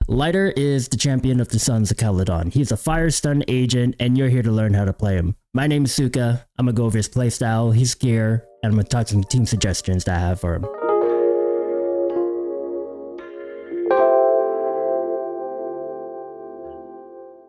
Lighter is the champion of the Sons of Caledon. He's a fire stun agent, and you're here to learn how to play him. My name is Suka. I'm gonna go over his playstyle, his gear, and I'm gonna talk some team suggestions that I have for him.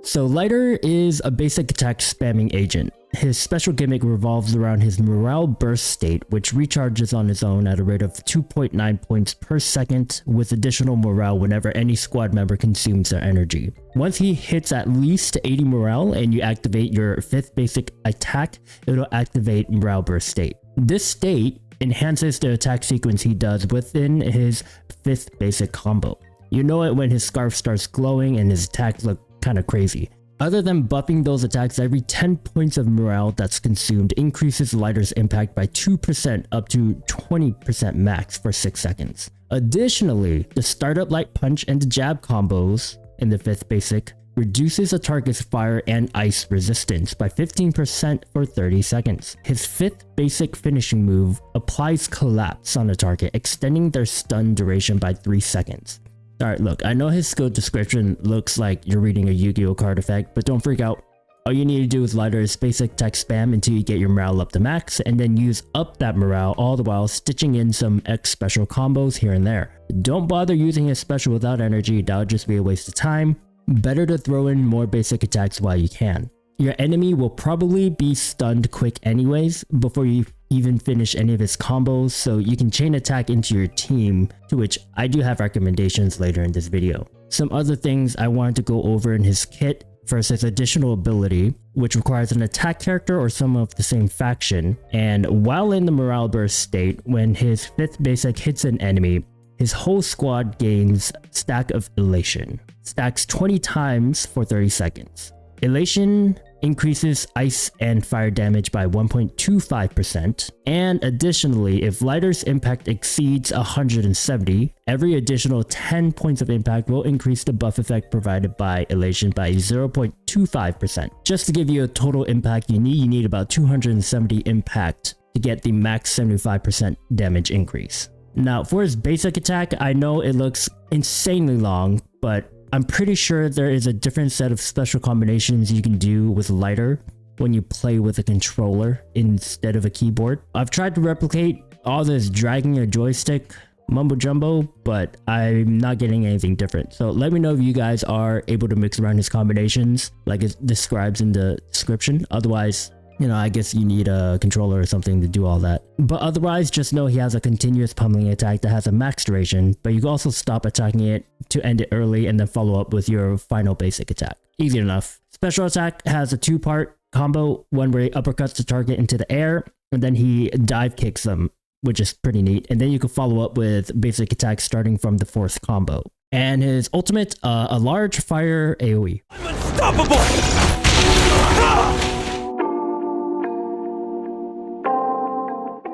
So Lighter is a basic attack spamming agent. His special gimmick revolves around his morale burst state, which recharges on its own at a rate of 2.9 points per second with additional morale whenever any squad member consumes their energy. Once he hits at least 80 morale and you activate your 5th basic attack, it'll activate morale burst state. This state enhances the attack sequence he does within his 5th basic combo. You know it when his scarf starts glowing and his attacks look kind of crazy. Other than buffing those attacks, every 10 points of morale that's consumed increases Lighter's impact by 2% up to 20% max for 6 seconds. Additionally, the startup light punch and the jab combos in the 5th basic reduces a target's fire and ice resistance by 15% for 30 seconds. His 5th basic finishing move applies collapse on a target, extending their stun duration by 3 seconds. Alright, look, I know his skill description looks like you're reading a Yu-Gi-Oh card effect, but don't freak out. All you need to do with Lighter is basic attack spam until you get your morale up to max, and then use up that morale all the while stitching in some X special combos here and there. Don't bother using his special without energy, that'll just be a waste of time. Better to throw in more basic attacks while you can. Your enemy will probably be stunned quick anyways before you even finish any of his combos, so you can chain attack into your team, to which I do have recommendations later in this video. Some other things I wanted to go over in his kit. First, his additional ability, which requires an attack character or some of the same faction, and while in the morale burst state, when his 5th basic hits an enemy, his whole squad gains Stack of Elation. Stacks 20 times for 30 seconds. Elation increases ice and fire damage by 1.25%, and additionally, if Lighter's impact exceeds 170, every additional 10 points of impact will increase the buff effect provided by Elation by 0.25%. Just to give you a total impact you need about 270 impact to get the max 75% damage increase. Now, for his basic attack, I know it looks insanely long, but I'm pretty sure there is a different set of special combinations you can do with Lighter when you play with a controller instead of a keyboard. I've tried to replicate all this dragging a joystick mumbo jumbo, but I'm not getting anything different. So let me know if you guys are able to mix around his combinations like it describes in the description. Otherwise, you know, I guess you need a controller or something to do all that. But otherwise, just know he has a continuous pummeling attack that has a max duration, but you can also stop attacking it to end it early and then follow up with your final basic attack. Easy enough. Special attack has a 2-part combo, one where he uppercuts the target into the air, and then he dive kicks them, which is pretty neat. And then you can follow up with basic attack starting from the 4th combo. And his ultimate, a large fire AoE. I'm unstoppable!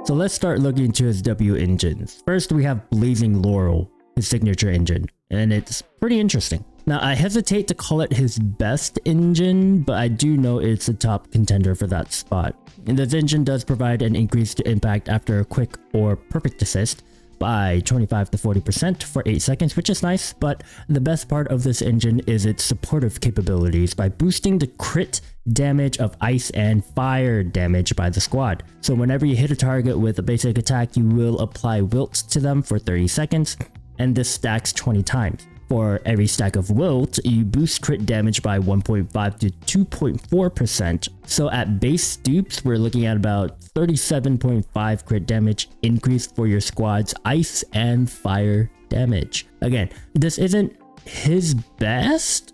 So let's start looking into his W engines. First, we have Blazing Laurel, his signature engine, and it's pretty interesting. Now, I hesitate to call it his best engine, but I do know it's a top contender for that spot. And this engine does provide an increased impact after a quick or perfect assist by 25 to 40% for 8 seconds, which is nice, but the best part of this engine is its supportive capabilities by boosting the crit damage of ice and fire damage by the squad. So whenever you hit a target with a basic attack, you will apply wilt to them for 30 seconds, and this stacks 20 times. For every stack of wilt, you boost crit damage by 1.5 to 2.4%. So at base dupes, we're looking at about 37.5 crit damage increase for your squad's ice and fire damage. Again, this isn't his best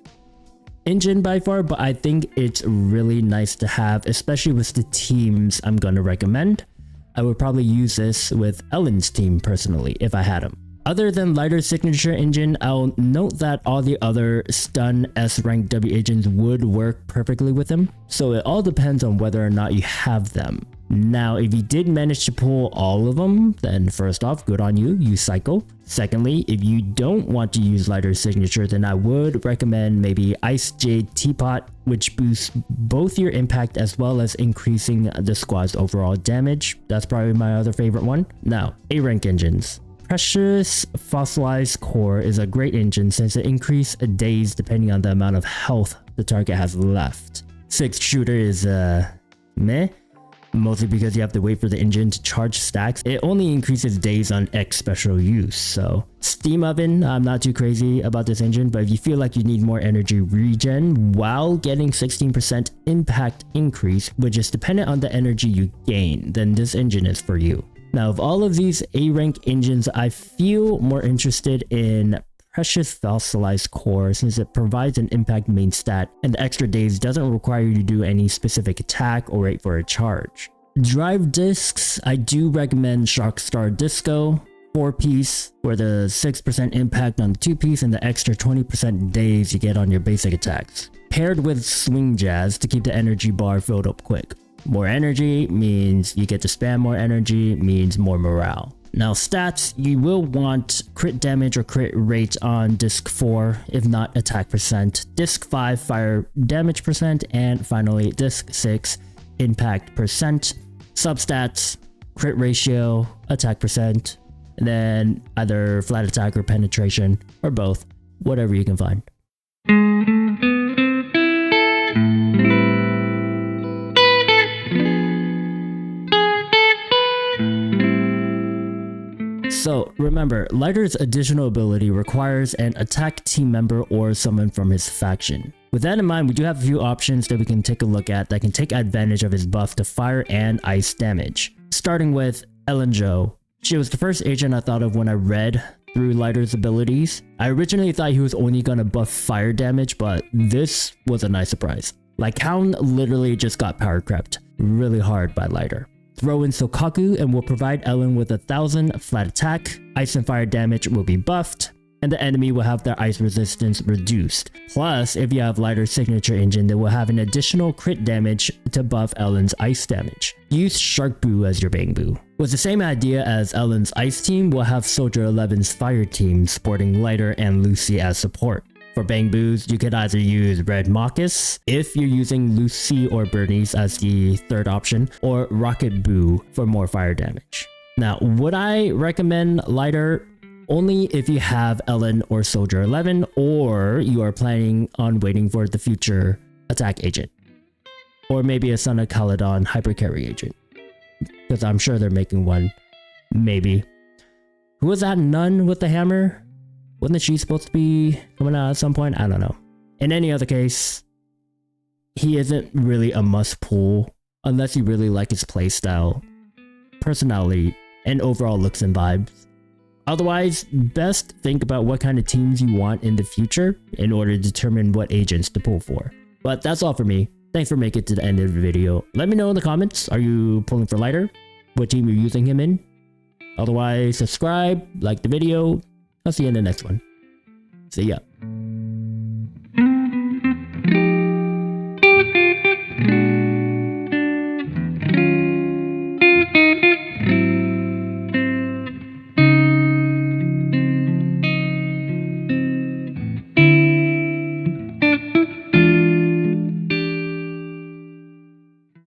engine by far, but I think it's really nice to have, especially with the teams I'm going to recommend. I would probably use this with Ellen's team personally if I had him. Other than Lighter's signature engine, I'll note that all the other stun S-rank W agents would work perfectly with him, so it all depends on whether or not you have them. Now, if you did manage to pull all of them, then first off, good on you, use Cycle. Secondly, if you don't want to use Lighter's signature, then I would recommend maybe Ice Jade Teapot, which boosts both your impact as well as increasing the squad's overall damage. That's probably my other favorite one. Now, A-rank engines. Precious Fossilized Core is a great engine since it increases days depending on the amount of health the target has left. 6 shooter is meh, mostly because you have to wait for the engine to charge stacks. It only increases days on X special use. So Steam Oven, I'm not too crazy about this engine, but if you feel like you need more energy regen while getting 16% impact increase, which is dependent on the energy you gain, then this engine is for you. Now, of all of these A rank engines, I feel more interested in Precious Fossilized Core since it provides an impact main stat and the extra days doesn't require you to do any specific attack or wait for a charge. Drive discs, I do recommend Shockstar Disco 4-piece for the 6% impact on the 2-piece and the extra 20% days you get on your basic attacks. Paired with Swing Jazz to keep the energy bar filled up quick. More energy means you get to spam more energy, means more morale. Now stats, you will want crit damage or crit rate on disc 4, if not attack percent, disc 5 fire damage percent, and finally disc 6 impact percent. Substats, crit ratio, attack percent, and then either flat attack or penetration, or both, whatever you can find. So remember, Lighter's additional ability requires an attack team member or someone from his faction. With that in mind, we do have a few options that we can take a look at that can take advantage of his buff to fire and ice damage. Starting with Ellen Jo. She was the first agent I thought of when I read through Lighter's abilities. I originally thought he was only gonna buff fire damage, but this was a nice surprise. Like Hound literally just got power crept really hard by Lighter. Throw in Sokaku and will provide Ellen with 1000 flat attack, ice and fire damage will be buffed, and the enemy will have their ice resistance reduced. Plus, if you have Lighter's signature engine, they will have an additional crit damage to buff Ellen's ice damage. Use Shark Boo as your Bang Boo. With the same idea as Ellen's ice team, we'll have Soldier 11's fire team sporting Lighter and Lucy as support. For Bang Boos, you could either use Red Mockus if you're using Lucy or Bernice as the third option, or Rocket Boo for more fire damage. Now, would I recommend Lighter? Only if you have Ellen or Soldier 11, or you are planning on waiting for the future attack agent. Or maybe a Son of Caledon hypercarry agent. Because I'm sure they're making one. Maybe. Who was that nun with the hammer? Wasn't she supposed to be coming out at some point? I don't know. In any other case, he isn't really a must pull unless you really like his playstyle, personality, and overall looks and vibes. Otherwise, best think about what kind of teams you want in the future in order to determine what agents to pull for. But that's all for me. Thanks for making it to the end of the video. Let me know in the comments, are you pulling for Lighter? What team you're using him in? Otherwise, subscribe, like the video. I'll see you in the next one. See ya.